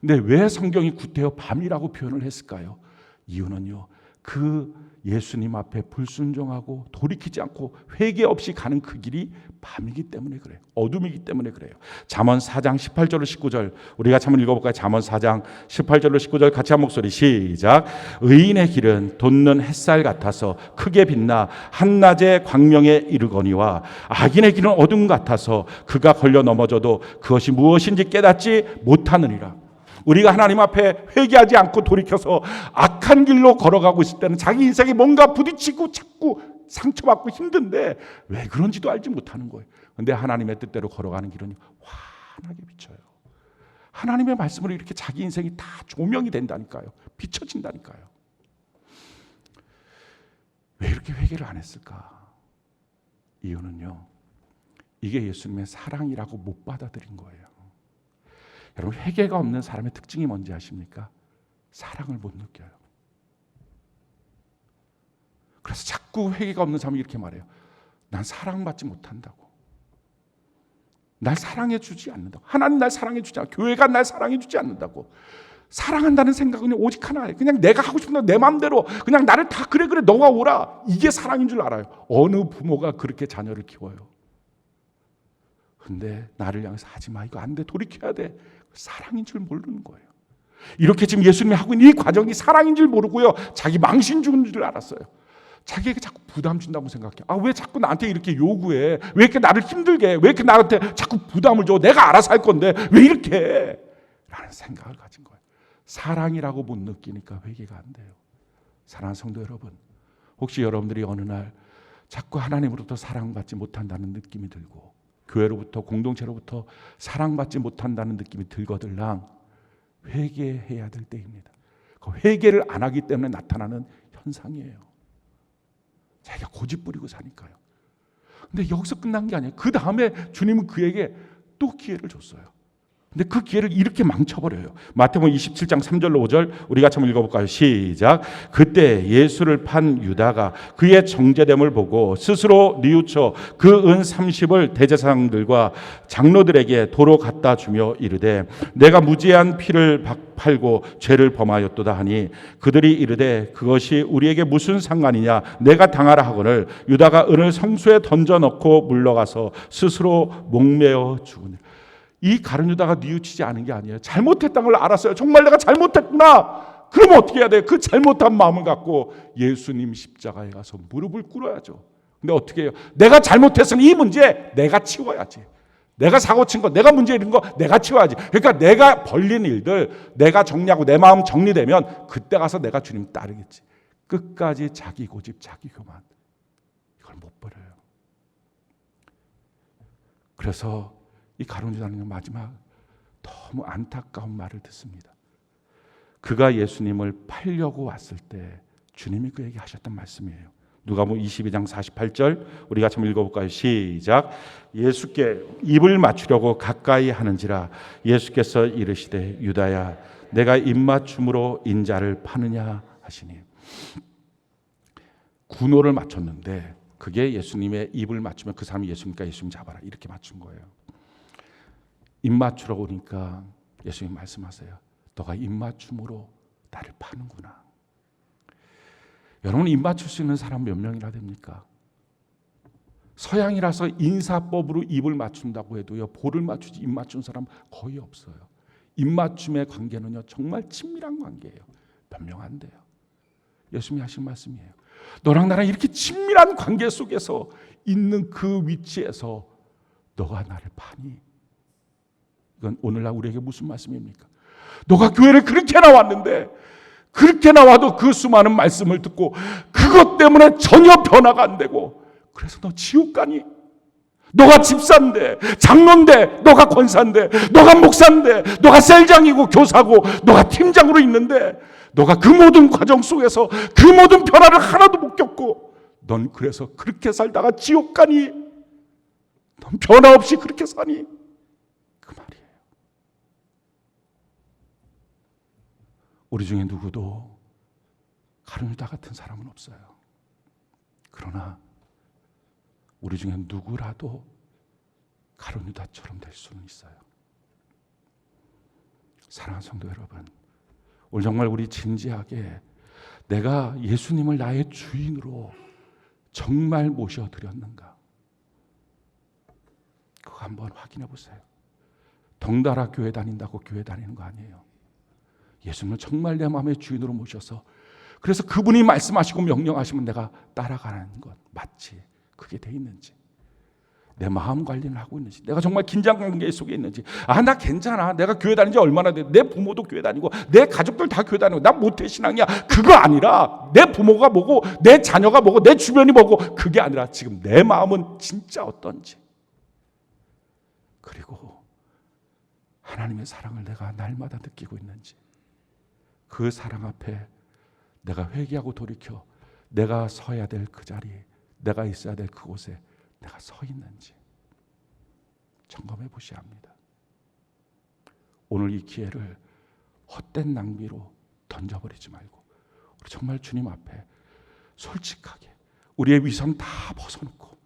근데 왜 성경이 구태여 밤이라고 표현을 했을까요? 이유는요, 그 예수님 앞에 불순종하고 돌이키지 않고 회개 없이 가는 그 길이 밤이기 때문에 그래요. 어둠이기 때문에 그래요. 잠언 4장 18절로 19절 우리가 한번 읽어볼까요? 잠언 4장 18절로 19절 같이 한 목소리 시작. 의인의 길은 돋는 햇살 같아서 크게 빛나 한낮의 광명에 이르거니와 악인의 길은 어둠 같아서 그가 걸려 넘어져도 그것이 무엇인지 깨닫지 못하느니라. 우리가 하나님 앞에 회개하지 않고 돌이켜서 악한 길로 걸어가고 있을 때는 자기 인생에 뭔가 부딪히고 자꾸 상처받고 힘든데 왜 그런지도 알지 못하는 거예요. 그런데 하나님의 뜻대로 걸어가는 길은 환하게 비쳐요. 하나님의 말씀으로 이렇게 자기 인생이 다 조명이 된다니까요. 비춰진다니까요. 왜 이렇게 회개를 안 했을까? 이유는요, 이게 예수님의 사랑이라고 못 받아들인 거예요. 여러분, 회개가 없는 사람의 특징이 뭔지 아십니까? 사랑을 못 느껴요. 그래서 자꾸 회개가 없는 사람이 이렇게 말해요. 난 사랑받지 못한다고. 날 사랑해 주지 않는다고. 하나님 날 사랑해 주지 않고, 교회가 날 사랑해 주지 않는다고. 사랑한다는 생각은 오직 하나예요. 그냥 내가 하고 싶은 내 마음대로 그냥 나를 다 그래 너가 오라. 이게 사랑인 줄 알아요. 어느 부모가 그렇게 자녀를 키워요. 근데 나를 향해서 하지 마. 이거 안 돼. 돌이켜야 돼. 사랑인 줄 모르는 거예요. 이렇게 지금 예수님이 하고 있는 이 과정이 사랑인 줄 모르고요. 자기 망신 주는 줄 알았어요. 자기에게 자꾸 부담 준다고 생각해. 왜 자꾸 나한테 이렇게 요구해? 왜 이렇게 나를 힘들게 해? 왜 이렇게 나한테 자꾸 부담을 줘? 내가 알아서 할 건데 왜 이렇게 해? 라는 생각을 가진 거예요. 사랑이라고 못 느끼니까 회개가 안 돼요. 사랑하는 성도 여러분, 혹시 여러분들이 어느 날 자꾸 하나님으로부터 사랑받지 못한다는 느낌이 들고 교회로부터 공동체로부터 사랑받지 못한다는 느낌이 들거들랑 회개해야 될 때입니다. 그 회개를 안 하기 때문에 나타나는 현상이에요. 자기가 고집 부리고 사니까요. 근데 여기서 끝난 게 아니에요. 그 다음에 주님은 그에게 또 기회를 줬어요. 근데 그 기회를 이렇게 망쳐버려요. 마태복음 27장 3절로 5절 우리 같이 한번 읽어볼까요? 시작. 그때 예수를 판 유다가 그의 정죄됨을 보고 스스로 뉘우쳐 그 은 30을 대제사장들과 장로들에게 도로 갖다 주며 이르되 내가 무죄한 피를 팔고 죄를 범하였도다 하니 그들이 이르되 그것이 우리에게 무슨 상관이냐 내가 당하라 하거늘 유다가 은을 성수에 던져넣고 물러가서 스스로 목매어 죽으니. 이 가룟 유다가 뉘우치지 않은 게 아니에요. 잘못했다는 걸 알았어요. 정말 내가 잘못했구나. 그러면 어떻게 해야 돼요? 그 잘못한 마음을 갖고 예수님 십자가에 가서 무릎을 꿇어야죠. 근데 어떻게 해요? 내가 잘못했으니 이 문제 내가 치워야지. 내가 사고 친 거, 내가 문제 있는 거 내가 치워야지. 그러니까 내가 벌린 일들 내가 정리하고 내 마음 정리되면 그때 가서 내가 주님 따르겠지. 끝까지 자기 고집, 자기 교만. 이걸 못 버려요. 그래서 이 가룟 유다는 마지막 너무 안타까운 말을 듣습니다. 그가 예수님을 팔려고 왔을 때 주님이 그에게 하셨던 말씀이에요. 누가복음 22장 48절 우리 같이 한번 읽어볼까요? 시작. 예수께 입을 맞추려고 가까이 하는지라 예수께서 이르시되 유다야 내가 입맞춤으로 인자를 파느냐 하시니. 군호를 맞췄는데 그게 예수님의 입을 맞추면 그 사람이 예수님과 예수님 잡아라 이렇게 맞춘 거예요. 입 맞추라고 오니까 예수님 말씀하세요. 너가 입 맞춤으로 나를 파는구나. 여러분 입 맞출 수 있는 사람 몇 명이나 됩니까? 서양이라서 인사법으로 입을 맞춘다고 해도요 볼을 맞추지 입 맞춘 사람 거의 없어요. 입 맞춤의 관계는요 정말 친밀한 관계예요. 몇 명 안 돼요. 예수님이 하신 말씀이에요. 너랑 나랑 이렇게 친밀한 관계 속에서 있는 그 위치에서 너가 나를 파니? 이건 오늘날 우리에게 무슨 말씀입니까? 너가 교회를 그렇게 나왔는데 그렇게 나와도 그 수많은 말씀을 듣고 그것 때문에 전혀 변화가 안 되고 그래서 너 지옥 가니? 너가 집사인데 장로인데 너가 권사인데 너가 목사인데 너가 셀장이고 교사고 너가 팀장으로 있는데 너가 그 모든 과정 속에서 그 모든 변화를 하나도 못 겪고 넌 그래서 그렇게 살다가 지옥 가니? 넌 변화 없이 그렇게 사니? 그 말이에요. 우리 중에 누구도 가룟 유다 같은 사람은 없어요. 그러나 우리 중에 누구라도 가룟 유다처럼 될 수는 있어요. 사랑하는 성도 여러분, 오늘 정말 우리 진지하게 내가 예수님을 나의 주인으로 정말 모셔드렸는가? 그거 한번 확인해 보세요. 덩달아 교회 다닌다고 교회 다니는 거 아니에요. 예수님을 정말 내 마음의 주인으로 모셔서 그래서 그분이 말씀하시고 명령하시면 내가 따라가는 것 맞지? 그게 돼 있는지, 내 마음 관리를 하고 있는지, 내가 정말 긴장 관계 속에 있는지. 나 괜찮아. 내가 교회 다닌 지 얼마나 돼. 내 부모도 교회 다니고 내 가족들 다 교회 다니고 나 모태신앙이야. 그거 아니라 내 부모가 뭐고 내 자녀가 뭐고 내 주변이 뭐고 그게 아니라 지금 내 마음은 진짜 어떤지, 그리고 하나님의 사랑을 내가 날마다 느끼고 있는지, 그 사랑 앞에 내가 회개하고 돌이켜 내가 서야 될 그 자리에, 내가 있어야 될 그곳에 내가 서 있는지 점검해 보셔야 합니다. 오늘 이 기회를 헛된 낭비로 던져버리지 말고 우리 정말 주님 앞에 솔직하게 우리의 위선 다 벗어놓고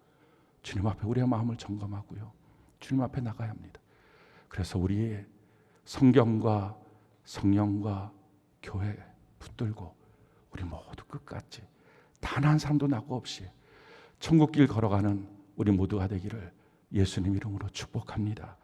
주님 앞에 우리의 마음을 점검하고요, 주님 앞에 나가야 합니다. 그래서 우리의 성경과 성령과 교회 붙들고 우리 모두 끝까지 단 한 사람도 낙오 없이 천국길 걸어가는 우리 모두가 되기를 예수님 이름으로 축복합니다.